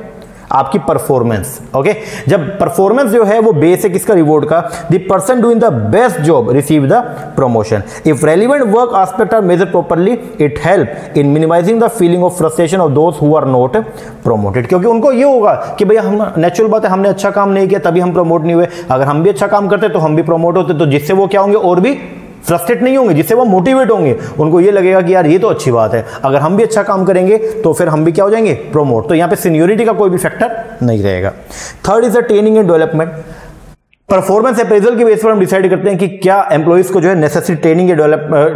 आपकी परफॉर्मेंस। ओके, जब परफॉर्मेंस जो है वो बेस है किसका, रिवॉर्ड का, the person doing the best job receive the promotion. If relevant work aspect are measured properly it help in minimising the feeling of frustration of those who are not promoted. क्योंकि उनको ये होगा कि भैया हम, नेचुरल बात है, हमने अच्छा काम नहीं किया तभी हम प्रमोट नहीं हुए, अगर हम भी अच्छा काम करते तो हम भी प्रमोट होते, तो जिससे वो क्या होंगे, और भी फ्रस्ट्रेट नहीं होंगे, जिससे वो मोटिवेट होंगे। उनको ये लगेगा कि यार ये तो अच्छी बात है, अगर हम भी अच्छा काम करेंगे तो फिर हम भी क्या हो जाएंगे, प्रमोट। तो यहां पे सीनियोरिटी का कोई भी फैक्टर नहीं रहेगा। Third is the training and development. Performance appraisal के बेस पर हम डिसाइड करते हैं कि क्या एम्प्लॉइज को जो है नेसेसरी ट्रेनिंग या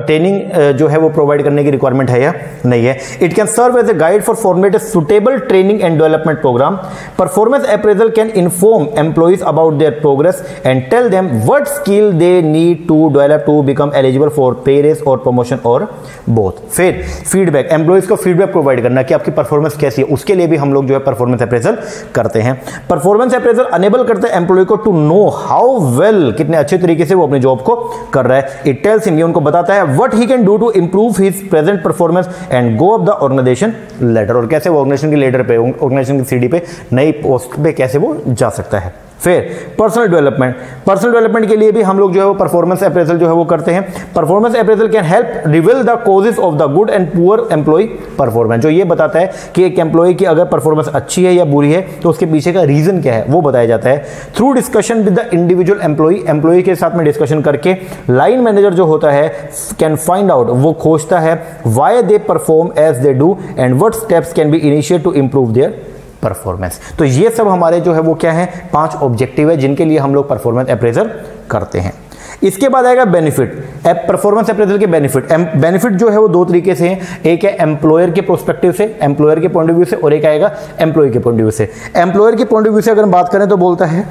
ट्रेनिंग जो है वो प्रोवाइड करने की रिक्वायरमेंट है या नहीं है। It can serve as a guide for format a suitable training and development programme. Performance appraisal can inform employees about their progress and tell them what skill they need to develop to become eligible for pay raise और प्रमोशन और बोथ। फिर फीडबैक, एम्प्लॉइज को फीडबैक प्रोवाइड करना कि आपकी परफॉर्मेंस कैसी है, उसके लिए भी हम लोग जो है परफॉर्मेंस अप्रेजल करते हैं। परफॉर्मेंस अप्रेजल अनेबल करते हैं एम्प्लॉय को टू नो हाउ वेल, कितने अच्छे तरीके से वो अपनी जॉब को कर रहा है। इट टेल्स हिम, ये उनको बताता है what he can do to improve his present performance and go up the organisation ladder, और कैसे वो ऑर्गेनाइजेशन की लेडर पे, ऑर्गेनाइजेशन की सीढ़ी पे, नई पोस्ट पे कैसे वो जा सकता है। फिर पर्सनल डेवलपमेंट, पर्सनल डेवलपमेंट के लिए भी हम लोग जो है वो परफॉर्मेंस अप्रेजल जो है वो करते हैं। Performance appraisal can help reveal the causes of the good and poor employee performance, जो ये बताता है कि एक एम्प्लॉय की अगर परफॉर्मेंस अच्छी है या बुरी है तो उसके पीछे का रीजन क्या है वो बताया जाता है। Through discussion with the individual employee के साथ में डिस्कशन करके लाइन मैनेजर जो होता है कैन फाइंड आउट, वो खोजता है why they perform as they do and what steps can be initiate to improve their performance. तो ये सब हमारे जो है वो क्या है, 5 ऑब्जेक्टिव है जिनके लिए हम लोग परफॉर्मेंस अप्रेजल करते हैं। इसके बाद आएगा बेनिफिट, परफॉर्मेंस अप्रेजल के बेनिफिट। बेनिफिट जो है वो 2 तरीके से हैं, एक है एम्प्लॉयर के प्रोस्पेक्टिव से, एम्प्लॉयर के पॉइंट ऑफ व्यू से, और एक आएगा एम्प्लॉय के पॉइंट ऑफ व्यू से। एम्प्लॉयर के पॉइंट ऑफ व्यू से अगर हम बात करें तो बोलता है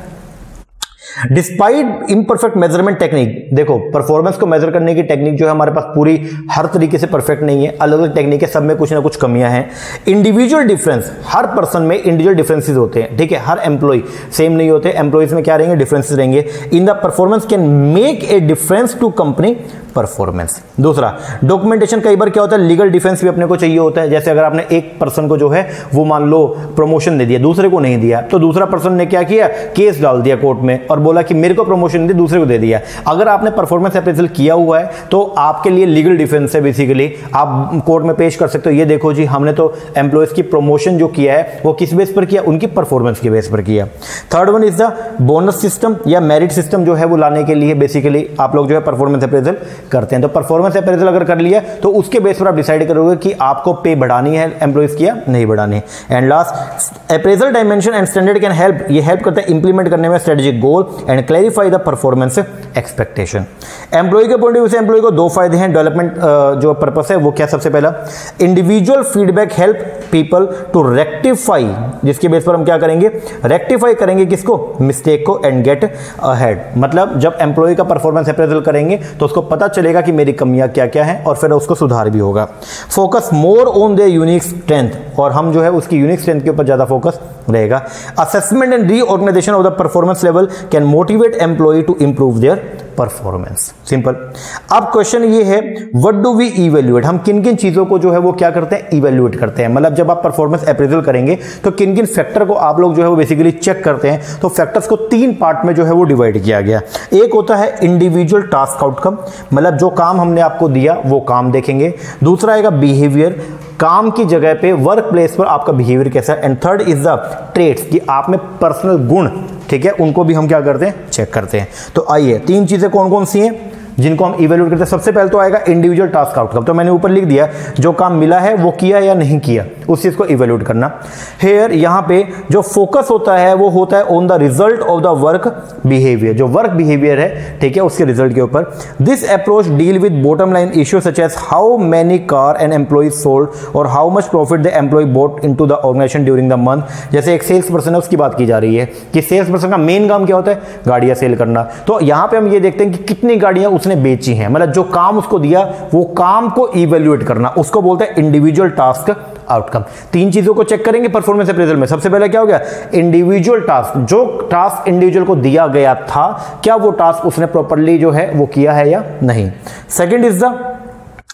डिस्पाइट इम्परफेक्ट मेजरमेंट टेक्निक। देखो परफॉर्मेंस को मेजर करने की टेक्निक जो है हमारे पास पूरी हर तरीके से परफेक्ट नहीं है, अलग अलग टेक्निक है, सब में कुछ ना कुछ कमियां हैं। इंडिविजुअल डिफरेंस, हर पर्सन में इंडिविजुअल डिफरेंसेस होते हैं, ठीक है, हर एम्प्लॉय सेम नहीं होते, एम्प्लॉयज में क्या रहेंगे, डिफरेंसेस रहेंगे। In the performance can make a difference to company performance. दूसरा डॉक्यूमेंटेशन, कई बार क्या होता है लीगल डिफेंस भी अपने को चाहिए होता है। जैसे अगर आपने एक पर्सन को जो है वो मान लो प्रमोशन दे दिया, दूसरे को नहीं दिया, तो दूसरा पर्सन ने क्या किया, केस डाल दिया कोर्ट में और बोला कि मेरे को प्रमोशन दे, दूसरे को दे दिया। अगर आपने परफॉर्मेंस अप्रेजल किया हुआ है तो आपके लिए लीगल डिफेंस है, बेसिकली आप कोर्ट में पेश कर सकते हो, ये देखो जी हमने तो एम्प्लॉयज की प्रमोशन जो किया है वो किस बेस पर किया, उनकी परफॉर्मेंस के बेस पर किया। Third one is the bonus system या मेरिट सिस्टम जो है वो लाने के लिए बेसिकली आप लोग जो है परफॉर्मेंस अप्रेजल करते हैं। तो परफॉर्मेंस अप्रेजल अगर कर लिया तो उसके बेस पर आप डिसाइड करोगे कि आपको पे बढ़ानी है एम्प्लॉयज की या नहीं बढ़ानी है। And last appraisal dimension and standard can help, ये हेल्प करता है इंप्लीमेंट करने में strategic goal and clarify the performance expectation. Employee के पॉइंट ऑफ व्यू से एम्प्लॉय को 2 फायदे हैं डेवलपमेंट जो पर्पस है वो क्या, सबसे पहला individual feedback help people to rectify, जिसके बेस पर हम क्या करेंगे, रेक्टिफाई करेंगे किसको, मिस्टेक को, एंड गेट अहेड। मतलब जब एम्प्लॉय का परफॉर्मेंस अप्रेजल करेंगे तो उसको पता चलेगा कि मेरी कमियां क्या क्या हैं और फिर उसको सुधार भी होगा। Focus more on the unique strength, और हम जो है उसकी यूनिक स्ट्रेंथ के ऊपर ज्यादा फोकस रहेगा। Assessment and reorganisation of the performance level can motivate employee to improve their performance. Simple. अब क्वेश्चन ये है, व्हाट डू वी इवेल्युएट, हम किन किन चीजों को जो है वो क्या करते हैं, इवेल्युएट करते हैं। मतलब जब आप परफॉर्मेंस अप्रेजल करेंगे तो किन किन फैक्टर को आप लोग जो है वो बेसिकली चेक करते हैं। तो फैक्टर्स को 3 पार्ट में जो है वो डिवाइड किया गया। एक होता है इंडिविजुअल टास्क आउटकम, मतलब जो काम हमने आपको दिया वो काम देखेंगे। दूसरा आएगा बिहेवियर, काम की जगह पे वर्क प्लेस पर आपका बिहेवियर कैसा है। And third is the traits, कि आप में पर्सनल गुण, ठीक है, उनको भी हम क्या करते हैं, चेक करते हैं। तो आइए 3 चीजें कौन कौन सी हैं जिनको हम इवेल्युएट करते हैं। सबसे पहले तो आएगा इंडिविजुअल टास्क आउटकम, तो मैंने ऊपर लिख दिया जो काम मिला है वो किया या नहीं किया, उस चीज को इवेल्युएट करना। हेयर यहाँ पे जो फोकस होता है वो होता है on the result of the work behaviour, जो वर्क बिहेवियर है, ठीक है, उसके रिजल्ट के ऊपर। This approach deal with bottom line issue such as how many car an employee sold और how much profit the employee brought into the organisation during the month. जैसे एक सेल्स पर्सन है, उसकी बात की जा रही है कि सेल्स पर्सन का मेन काम क्या होता है, गाड़ियां सेल करना। तो यहां पे हम ये देखते हैं कि कितनी गाड़ियां उसने बेची हैं, मतलब जो काम उसको दिया वो काम को इवेल्युएट करना, उसको बोलते हैं इंडिविजुअल टास्क आउटकम। 3 चीजों को चेक करेंगे परफॉर्मेंस अप्रेजल में। सबसे पहले क्या हो गया, इंडिविजुअल टास्क, जो टास्क इंडिविजुअल को दिया गया था क्या वो टास्क उसने प्रॉपर्ली जो है वो किया है या नहीं। सेकंड इज द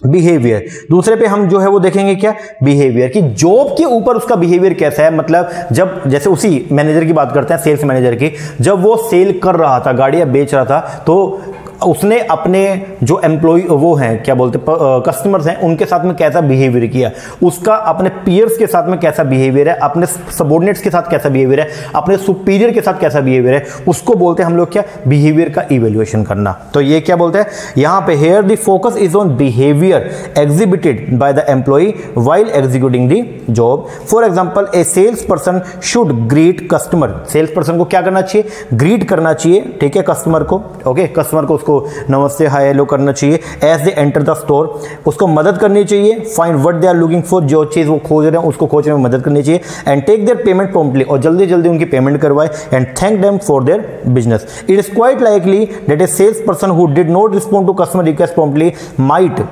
बिहेवियर, दूसरे पे हम जो है वो देखेंगे क्या, बिहेवियर, कि जॉब के ऊपर उसका बिहेवियर कैसा है। मतलब जब जैसे उसी मैनेजर की बात करते हैं, सेल्स मैनेजर की, जब वो सेल कर रहा था, गाड़ियां बेच रहा था, तो उसने अपने जो एम्प्लॉय वो हैं, क्या बोलते कस्टमर्स हैं, उनके साथ में कैसा बिहेवियर किया, उसका अपने पीयर्स के साथ में कैसा बिहेवियर है, अपने सबऑर्डिनेट्स के साथ कैसा बिहेवियर है, अपने सुपीरियर के साथ कैसा बिहेवियर है, उसको बोलते हैं हम लोग क्या, बिहेवियर का इवेल्युएशन करना। तो ये क्या बोलते हैं यहां पे, here the focus is on behaviour exhibited by the employee while executing the job. For example a sales person should greet customer, sales person को क्या करना चाहिए, ग्रीट करना चाहिए, ठीक है, कस्टमर को, ओके, कस्टमर को उसको नमस्ते हाय हेलो करना चाहिए। As they enter the store, उसको मदद करनी चाहिए। Find what they are looking for, जो चीज वो खोज रहे हैं उसको खोजने में मदद करनी चाहिए। And take their payment promptly, और जल्दी जल्दी उनकी पेमेंट करवाए। And thank them for their business. It is quite likely that a sales person who did not respond to customer request promptly might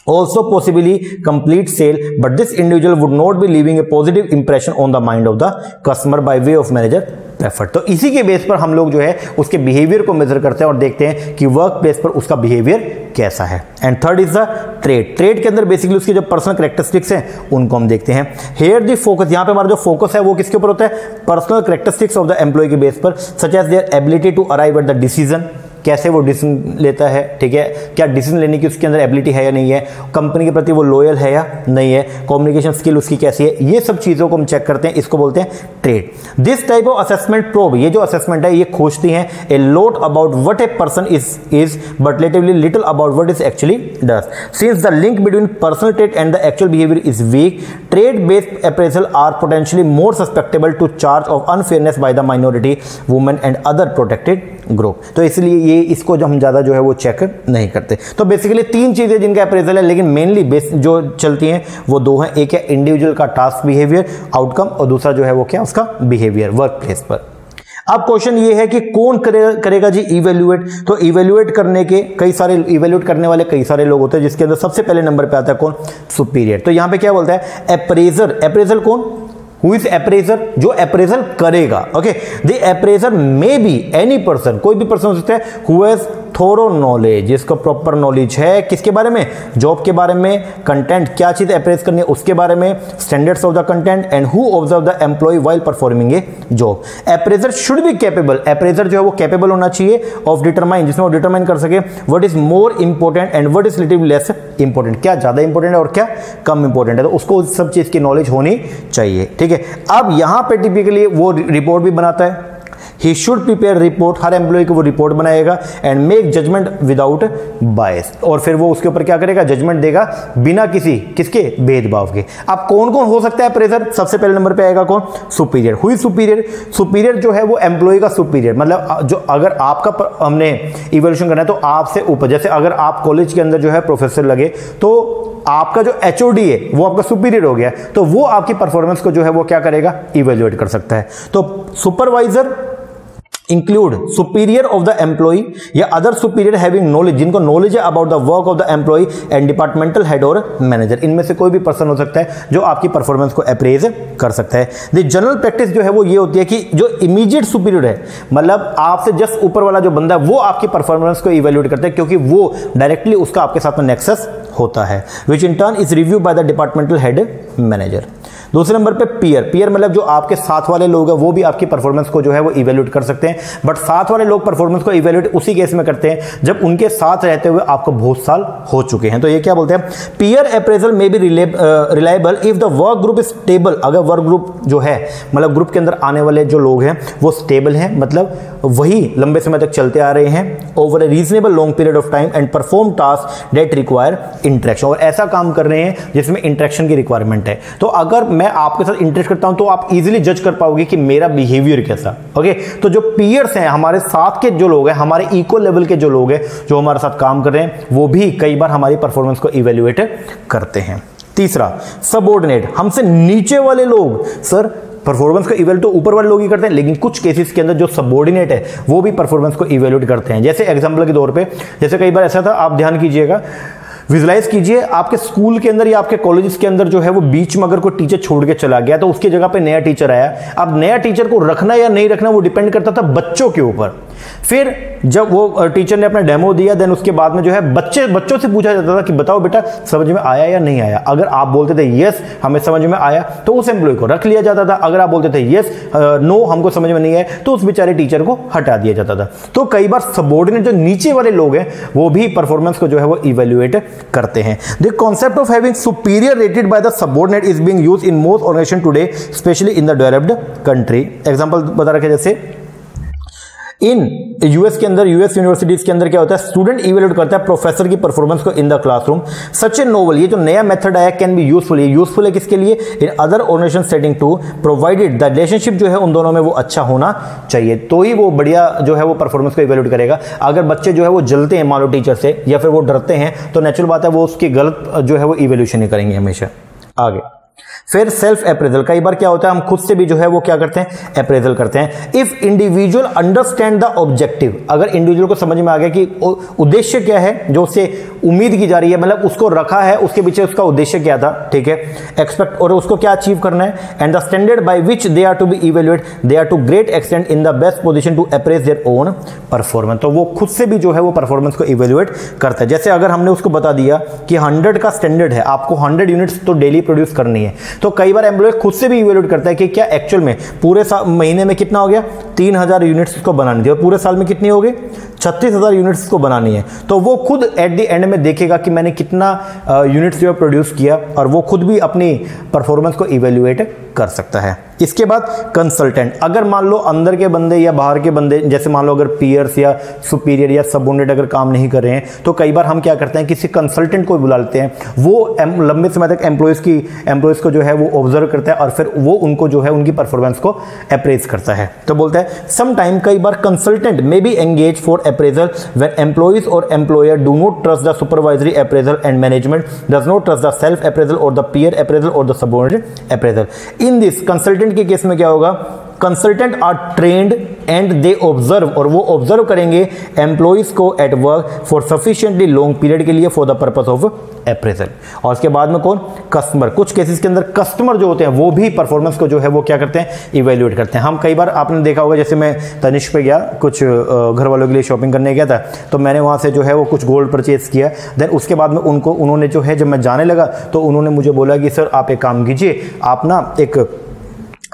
also possibly complete sale, but this individual would not be leaving a positive impression on the mind of the customer by way of manager preferred। तो इसी के बेस पर हम लोग जो है उसके बिहेवियर को मेजर करते हैं और देखते हैं कि वर्क प्लेस पर उसका बिहेवियर कैसा है। And third is the trade, trade के अंदर बेसिकली उसके जो पर्सनल कैरेक्टरिस्टिक्स हैं उनको हम देखते हैं। हेयर द फोकस, यहां पे हमारा जो फोकस है वो किसके ऊपर होता है, personal characteristics of the employee के बेस पर, such as their ability to arrive at the decision, कैसे वो डिसीजन लेता है, ठीक है, क्या डिसीजन लेने की उसके अंदर एबिलिटी है या नहीं है, कंपनी के प्रति वो लॉयल है या नहीं है, कम्युनिकेशन स्किल उसकी कैसी है, ये सब चीजों को हम चेक करते हैं, इसको बोलते हैं trait. This type of assessment probe, ये जो असेसमेंट है ये खोजती है a lot about what a person is but relatively little about what is actually does. Since the link between personal trait and the actual behaviour is weak, trait based appraisal are potentially more susceptible to charge of unfairness by the minority, women and other protected group. तो इसलिए ये इसको जो हम ज्यादा जो है वो चेक नहीं करते। तो बेसिकली 3 चीजें जिनका अप्रेजल है, लेकिन मेनली जो चलती हैं वो 2 हैं। एक है इंडिविजुअल का टास्क बिहेवियर आउटकम, और दूसरा जो है वो क्या, उसका बिहेवियर वर्क प्लेस पर। अब क्वेश्चन ये है कि कौन करेगा जी इवेल्युएट। तो इवेल्युएट करने के कई सारे, इवेल्युएट करने वाले कई सारे लोग होते हैं, जिसके अंदर सबसे पहले नंबर पे आता है कौन, सुपीरियर। तो यहां पे क्या बोलता है, अप्रेजर, अप्रेजल कौन, Who is appraiser, जो अप्रेजल करेगा, okay. The appraisal may be any person, कोई भी पर्सन हो सकता है, who has थोरो नॉलेज, जिसको प्रॉपर नॉलेज है किसके बारे में, जॉब के बारे में, कंटेंट क्या चीज अप्रेज करनी है उसके बारे में, standards of the content, and who observe the employee while performing a job. Appraiser should be capable, appraiser जो है वो कैपेबल होना चाहिए ऑफ डिटरमाइन, जिसमें वो डिटरमाइन कर सके what is more important and what is little less important, क्या ज्यादा इंपॉर्टेंट है और क्या कम इंपॉर्टेंट है, तो उसको सब चीज की नॉलेज होनी चाहिए, ठीक है। अब यहां पे टिपिकली वो रिपोर्ट भी बनाता है, ही शुड प्रिपेयर रिपोर्ट, हर एम्प्लॉय को वो रिपोर्ट बनाएगा, and make judgement without bias, और फिर वो उसके ऊपर क्या करेगा, जजमेंट देगा बिना किसके भेदभाव के। अब कौन कौन हो सकता है अप्रेजर, सबसे पहले नंबर पे आएगा कौन, सुपीरियर। हुई सुपीरियर, सुपीरियर जो है वो एम्प्लॉय का सुपीरियर, मतलब जो अगर आपका हमने इवोल्यूशन करना है तो आपसे ऊपर, जैसे अगर आप कॉलेज के अंदर जो है प्रोफेसर लगे तो आपका जो एचओडी है वो आपका सुपीरियर हो गया, तो वो आपकी परफॉर्मेंस को जो है वो क्या करेगा, इवेल्युएट कर सकता है। तो supervisor include superior of the employee या अदर सुपीरियर हैविंग नॉलेज, जिनको नॉलेज है about the work of the employee and departmental head और मैनेजर। इनमें से कोई भी पर्सन हो सकता है जो आपकी परफॉर्मेंस को अप्रेज कर सकता है। द जनरल प्रैक्टिस जो है वो ये होती है कि जो इमीडिएट सुपीरियर है, मतलब आपसे जस्ट ऊपर वाला जो बंदा है, वो आपकी परफॉर्मेंस को इवेल्युएट करता है, क्योंकि वो डायरेक्टली उसका आपके साथ में नेक्सस होता है, which in turn is review by the departmental head manager. दूसरे नंबर पे पीयर मतलब जो आपके साथ वाले लोग हैं वो भी आपकी परफॉर्मेंस को जो है वो इवेल्युएट कर सकते हैं, बट साथ वाले लोग परफॉर्मेंस को इवेल्युएट उसी केस में करते हैं जब उनके साथ रहते हुए आपको बहुत साल हो चुके हैं। तो ये क्या बोलते हैं, पीयर अप्रेजल में भी reliable if the work group is stable. अगर वर्क ग्रुप जो है, मतलब ग्रुप के अंदर आने वाले जो लोग हैं वो स्टेबल हैं, मतलब वही लंबे समय तक चलते आ रहे हैं over A reasonable long period of time and perform task that require interaction, और ऐसा काम कर रहे हैं जिसमें इंटरेक्शन की रिक्वायरमेंट है। तो अगर मैं आपके साथ इंटरेक्ट करता हूं तो आप इजीली जज कर पाओगे कि मेरा बिहेवियर कैसा। ओके, तो जो पीयर्स हैं, हमारे साथ के जो लोग हैं, हमारे इक्वल लेवल के जो लोग हैं जो हमारे साथ काम कर रहे हैं, वो भी कई बार हमारी परफॉर्मेंस को इवेल्युएट करते हैं। तीसरा, सबऑर्डिनेट, हमसे नीचे वाले लोग, सर परफॉर्मेंस को इवेल्यूट तो ऊपर वाले लोग ही करते हैं, लेकिन कुछ केसेस के अंदर जो सबऑर्डिनेट है वो भी परफॉर्मेंस को इवेल्यूट करते हैं। जैसे एग्जांपल के तौर पे, जैसे कई बार ऐसा था, आप ध्यान कीजिएगा, विजुलाइज कीजिए, आपके स्कूल के अंदर या आपके कॉलेजेस के अंदर जो है वो बीच में अगर कोई टीचर छोड़ के चला गया तो उसकी जगह पे नया टीचर आया। अब नया टीचर को रखना या नहीं रखना वो डिपेंड करता था बच्चों के ऊपर। फिर जब वो टीचर ने अपना डेमो दिया, देन उसके बाद में जो है बच्चों से पूछा जाता था कि बताओ बेटा समझ में आया या नहीं आया। अगर आप बोलते थे यस हमें समझ में आया तो उस एम्प्लॉय को रख लिया जाता था, अगर आप बोलते थे यस नो हमको समझ में नहीं आया तो उस बेचारे टीचर को हटा दिया जाता था। तो कई बार सबऑर्डिनेट जो नीचे वाले लोग हैं वो भी परफॉर्मेंस को जो है वो इवेल्युएट करते हैं। The concept of having superior rated by the subordinate is being used in most organisation today, specially in the developed country. Example बता रखे, जैसे इन यूएस के अंदर, यूएस यूनिवर्सिटीज के अंदर क्या होता है, स्टूडेंट इवेल्यूट करता है प्रोफेसर की परफॉर्मेंस को in the classroom. Such a novel, ये जो नया मेथड आया, कैन बी यूजफुल। ये यूजफुल है किसके लिए, in other organisation setting too, provided the relationship जो है उन दोनों में वो अच्छा होना चाहिए, तो ही वो बढ़िया जो है वो परफॉर्मेंस को इवेल्यूट करेगा। अगर बच्चे जो है वो जलते हैं मान लो टीचर से, या फिर वो डरते हैं, तो नेचुरल बात है वो उसकी गलत जो है वो इवेल्यूशन ही करेंगे हमेशा। आगे फिर सेल्फ अप्रेजल, कई बार क्या होता है हम खुद से भी जो है वो क्या करते हैं, अप्रेजल करते हैं। If individual understand the objective, अगर इंडिविजुअल को समझ में आ गया कि उद्देश्य क्या है जो उससे उम्मीद की जा रही है, मतलब उसको रखा है उसके पीछे उसका उद्देश्य क्या था, ठीक है, एक्सपेक्ट, और उसको क्या अचीव करना है, and the standard by which they are to be evaluate, they are to great extent in the best position to appraise their own performance. तो वो खुद से भी जो है वो परफॉर्मेंस को इवेल्युएट करता है। जैसे अगर हमने उसको बता दिया कि 100 का स्टैंडर्ड है, आपको 100 यूनिट्स तो डेली प्रोड्यूस करनी है, तो कई बार एम्प्लॉय खुद से भी इवेल्युएट करता है कि क्या एक्चुअल में पूरे महीने में कितना हो गया, 3000 यूनिट्स को बनानी थी, और पूरे साल में कितनी हो गई, 36,000 यूनिट्स को बनानी है। तो वो खुद एट द एंड में देखेगा कि मैंने कितना यूनिट्स जो है प्रोड्यूस किया, और वो खुद भी अपनी परफॉर्मेंस को इवेल्युएट कर सकता है। इसके बाद कंसल्टेंट, अगर मान लो अंदर के बंदे या बाहर के बंदे, जैसे मान लो अगर पीयर्स या सुपीरियर या सबऑर्डिनेट अगर काम नहीं कर रहे हैं, तो कई बार हम क्या करते हैं, किसी कंसल्टेंट को बुला लेते हैं, वो लंबे समय तक एम्प्लॉयज को जो है वो ऑब्जर्व करता है, और फिर वो उनको जो है उनकी परफॉर्मेंस को अप्रेज करता है। तो बोलता है सम टाइम, कई बार consultant may be engage for appraisal when employees और employer do not trust the supervisory appraisal and management does not trust the self appraisal और द पीयर अप्रेजल और the subordinate appraisal. In this consultant के केस में क्या होगा, consultant are trained and they observe, और वो ऑब्जर्व करेंगे एम्प्लॉइज को at work for sufficiently long period के लिए for the purpose of appraisal. और उसके बाद में कौन, कस्टमर, कुछ केसेस के अंदर कस्टमर जो होते हैं वो भी परफॉर्मेंस को जो है वो क्या करते हैं, इवेल्युएट करते हैं। हम कई बार आपने देखा होगा, जैसे मैं तनिष्क पे गया, कुछ घर वालों के लिए शॉपिंग करने गया था, तो मैंने वहाँ से जो है वो कुछ गोल्ड परचेज किया। देन उसके बाद में उन्होंने जो है, जब मैं जाने लगा तो उन्होंने मुझे बोला कि सर आप एक काम कीजिए, आप ना एक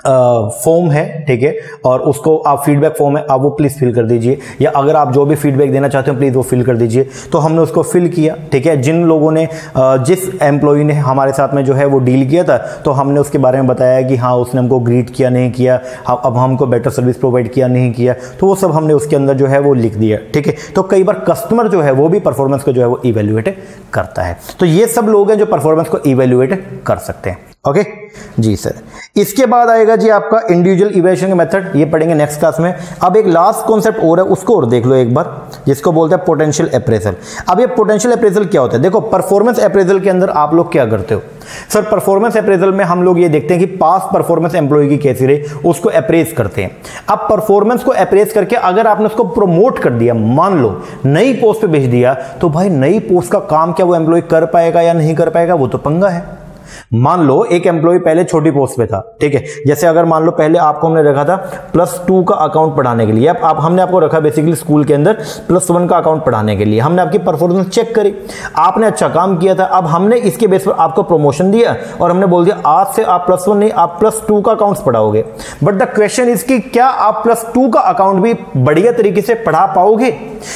फॉर्म है, ठीक है, और उसको आप फीडबैक फॉर्म है, आप वो प्लीज फिल कर दीजिए, या अगर आप जो भी फीडबैक देना चाहते हो प्लीज वो फिल कर दीजिए। तो हमने उसको फिल किया, ठीक है। जिन लोगों ने जिस एम्प्लॉय ने हमारे साथ में जो है वो डील किया था, तो हमने उसके बारे में बताया कि हाँ उसने हमको ग्रीट किया नहीं किया, अब हमको बेटर सर्विस प्रोवाइड किया नहीं किया, तो वो सब हमने उसके अंदर जो है वो लिख दिया, ठीक है। तो कई बार कस्टमर जो है वो भी परफॉर्मेंस को जो है वो इवेल्युएट करता है। तो ये सब लोग हैं जो परफॉर्मेंस को इवेल्युएट कर सकते हैं। ओके जी सर। इसके बाद आएगा जी आपका इंडिविजुअल इवैल्यूएशन का मेथड, ये पढ़ेंगे नेक्स्ट क्लास में। अब एक लास्ट कॉन्सेप्ट और है, उसको और देख लो एक बार, जिसको बोलते हैं पोटेंशियल अप्रेजल। अब ये पोटेंशियल अप्रेजल क्या होता है, देखो परफॉर्मेंस अप्रेजल के अंदर आप लोग क्या करते हो, सर परफॉर्मेंस अप्रेजल में हम लोग ये देखते हैं कि पास्ट परफॉर्मेंस एम्प्लॉय की कैसी रही, उसको अप्रेज करते हैं। अब परफॉर्मेंस को अप्रेज करके अगर आपने उसको प्रमोट कर दिया, मान लो नई पोस्ट पे भेज दिया, तो भाई नई पोस्ट का काम क्या वो एम्प्लॉय कर पाएगा या नहीं कर पाएगा, वो तो पंगा है। मान लो एक एम्प्लॉय पहले छोटी पोस्ट पे था, ठीक है, जैसे अगर मान लो पहले आपको हमने रखा था +2 का अकाउंट पढ़ाने के लिए, अब हमने आपको रखा बेसिकली स्कूल के अंदर +1 का अकाउंट पढ़ाने के लिए, हमने आपकी परफॉर्मेंस चेक करी, आपने अच्छा काम किया था, अब हमने इसके बेस पर आपको प्रमोशन दिया और हमने बोल दिया आज से आप +1 नहीं आप +2 का अकाउंट पढ़ाओगे। बट द क्वेश्चन इज कि क्या आप +2 का अकाउंट भी बढ़िया तरीके से पढ़ा पाओगे,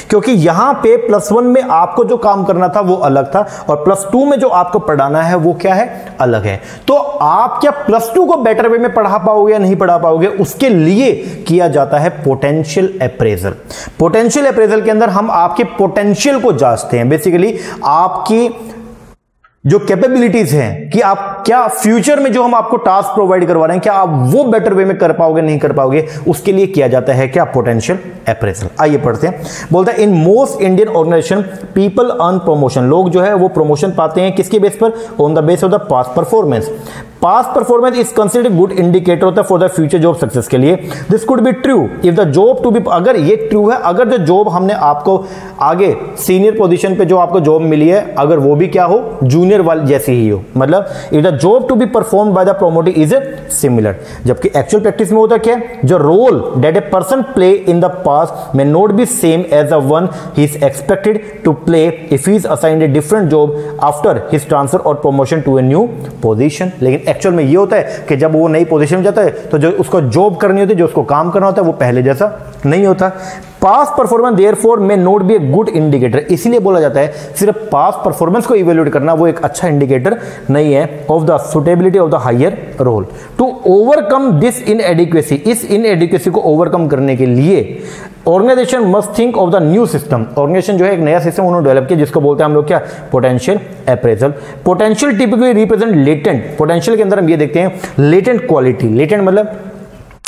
क्योंकि यहां पे +1 में आपको जो काम करना था वो अलग था और +2 में जो आपको पढ़ाना है वो क्या है, अलग है। तो आप क्या +2 को बेटर वे में पढ़ा पाओगे या नहीं पढ़ा पाओगे, उसके लिए किया जाता है पोटेंशियल अप्रेजल। पोटेंशियल अप्रेजल के अंदर हम आपके पोटेंशियल को जांचते हैं, बेसिकली आपकी जो कैपेबिलिटीज हैं कि आप क्या फ्यूचर में जो हम आपको टास्क प्रोवाइड करवा रहे हैं क्या आप वो बेटर वे में कर पाओगे नहीं कर पाओगे, उसके लिए किया जाता है क्या, पोटेंशियल अप्रेजल। आइए पढ़ते हैं। बोलता है in most Indian organisation people earn promotion, लोग जो है वो प्रमोशन पाते हैं किसके बेस पर, on the base of the past performance. Past performance is considered good indicator होता है for the future job success के लिए। This could be true if the job to be, अगर ये ट्रू है, अगर जो जॉब हमने आपको आगे सीनियर पोजीशन पे जो आपको जॉब मिली है अगर वो भी क्या हो, जूनियर वाली जैसी ही हो, मतलब if the job to be performed by the promotee is similar. जबकि एक्चुअल प्रैक्टिस में होता क्या है, जो role that a person play in the past may not be same as the one he is expected to play if he is assigned a different job after his transfer और promotion to a new position. लेकिन एक्चुअल में ये होता है कि जब वो नई पोजीशन में जाता है तो जो उसको जॉब करनी होती है, जो उसको काम करना होता है वो पहले जैसा नहीं होता। Past performance therefore may not B a good indicator, इसीलिए बोला जाता है सिर्फ पास्ट परफॉर्मेंस को इवेल्युएट करना वो एक अच्छा इंडिकेटर नहीं है of the suitability of the higher role. To overcome this inadequacy, इस इनएडिक्वेसी को ओवरकम करने के लिए organisation must think of the new system. Organisation जो है एक नया सिस्टम उन्होंने डेवलप किया जिसको बोलते हैं हम लोग क्या, potential appraisal. Potential typically represent latent, potential के अंदर हम ये देखते हैं लेटेंट क्वालिटी, लेटेंट मतलब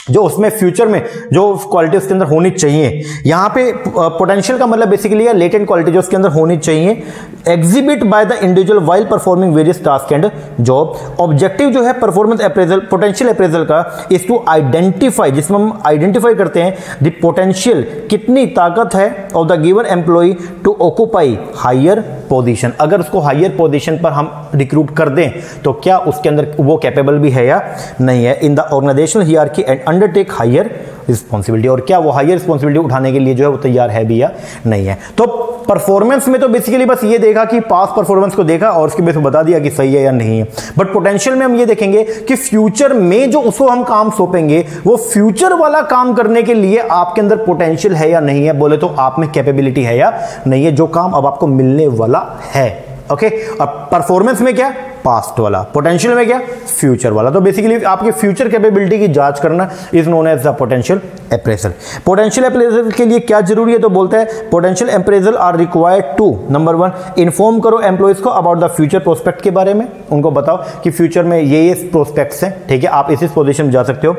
जो उसमें फ्यूचर में जो क्वालिटी उसके अंदर होनी चाहिए। यहां पे पोटेंशियल का मतलब बेसिकली है लेटेंट क्वालिटी जो उसके अंदर होनी चाहिए, exhibit by the individual while performing various task and job. Objective जो है परफॉर्मेंस अप्रेजल, पोटेंशियल अप्रेजल का इज टू आइडेंटिफाई, जिसमें हम आइडेंटिफाई करते हैं द पोटेंशियल, कितनी ताकत है of the given employee to occupy higher position. अगर उसको हायर पोजीशन पर हम रिक्रूट कर दें तो क्या उसके अंदर वो कैपेबल भी है या नहीं है in the organisational hierarchy and undertake higher responsibility, और क्या वो हायर रिस्पॉन्सिबिलिटी उठाने के लिए जो है वो तैयार है भी या नहीं है। तो परफॉर्मेंस में तो बेसिकली बस ये देखा कि पास्ट परफॉर्मेंस को देखा और उसके बेस पर बता दिया कि सही है या नहीं है। बट पोटेंशियल में हम ये देखेंगे कि फ्यूचर में जो उसको हम काम सौंपेंगे वो फ्यूचर वाला काम करने के लिए आपके अंदर पोटेंशियल है या नहीं है, बोले तो आप में कैपेबिलिटी है या नहीं है, जो काम अब आपको मिलने वाला है। ओके, अब परफॉर्मेंस में क्या, पास्ट वाला, पोटेंशियल में क्या, फ्यूचर वाला। तो बेसिकली आपके फ्यूचर कैपेबिलिटी की जांच करना is known as the potential appraisal. Potential appraisal के लिए क्या जरूरी है, तो बोलता है potential appraisal are required to, number 1 inform करो एम्प्लॉइज को अबाउट द फ्यूचर प्रोस्पेक्ट के बारे में, उनको बताओ कि फ्यूचर में ये प्रोस्पेक्ट्स हैं, ठीक है, आप इस पोजीशन में जा सकते हो।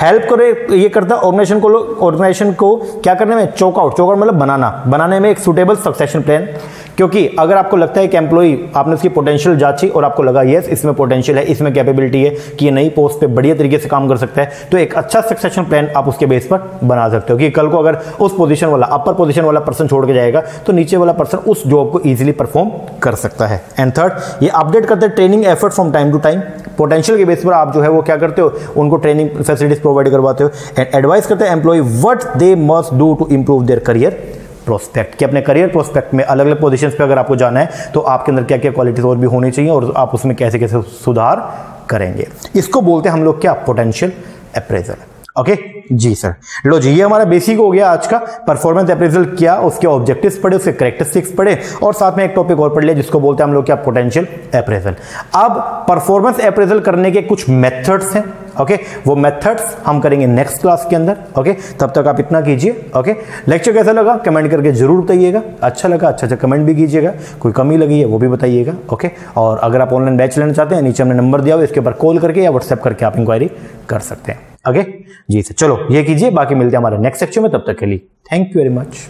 हेल्प करो, ये करता है ऑर्गेनाइजेशन को क्या करने में, चौकआउट मतलब बनाने में एक सुटेबल सक्सेशन प्लान। क्योंकि अगर आपको लगता है कि एम्प्लॉय, आपने उसकी पोटेंशियल जांची और आपको लगा यस इसमें पोटेंशियल है, इसमें कैपेबिलिटी है कि ये नई पोस्ट पे बढ़िया तरीके से काम कर सकता है, तो एक अच्छा सक्सेशन प्लान आप उसके बेस पर बना सकते हो कि कल को अगर उस पोजीशन वाला, अपर पोजीशन वाला पर्सन छोड़ के जाएगा तो नीचे वाला पर्सन उस जॉब को इजीली परफॉर्म कर सकता है। एंड थर्ड, ये अपडेट करते हैं training effort from time to time. Potential के बेस पर आप जो है वो क्या करते हो, उनको ट्रेनिंग फैसिलिटीज प्रोवाइड करवाते हो। एंड एडवाइस करते हैं employee what they must do to improve their career prospect, कि अपने करियर प्रोस्पेक्ट में अलग अलग पोजीशंस पे अगर आपको जाना है तो आपके अंदर क्या क्या क्वालिटीज और भी होनी चाहिए और आप उसमें कैसे कैसे सुधार करेंगे। इसको बोलते हैं हम लोग क्या, पोटेंशियल अप्रेजल। ओके जी सर, लो जी, ये हमारा बेसिक हो गया आज का। परफॉर्मेंस अप्रेजल क्या, उसके ऑब्जेक्टिव्स पढ़े, उसके कैरेक्टरिस्टिक्स पढ़े और साथ में एक टॉपिक और पढ़ लिया जिसको बोलते हैं हम लोग क्या, पोटेंशियल अप्रेजल। अब परफॉर्मेंस अप्रेजल करने के कुछ मेथड्स हैं, ओके, वो मेथड्स हम करेंगे नेक्स्ट क्लास के अंदर। ओके, तब तक आप इतना कीजिए। ओके, लेक्चर कैसा लगा कमेंट करके जरूर बताइएगा, अच्छा लगा अच्छा कमेंट भी कीजिएगा, कोई कमी लगी है वो भी बताइएगा। ओके, और अगर आप ऑनलाइन बैच लेना चाहते हैं नीचे हमने नंबर दिया हुआ, इसके ऊपर कॉल करके या व्हाट्सएप करके आप इंक्वायरी कर सकते हैं। ओके जी सर, चलो ये कीजिए, बाकी मिलते हैं हमारे नेक्स्ट सेक्शन में, तब तक के लिए थैंक यू वेरी मच।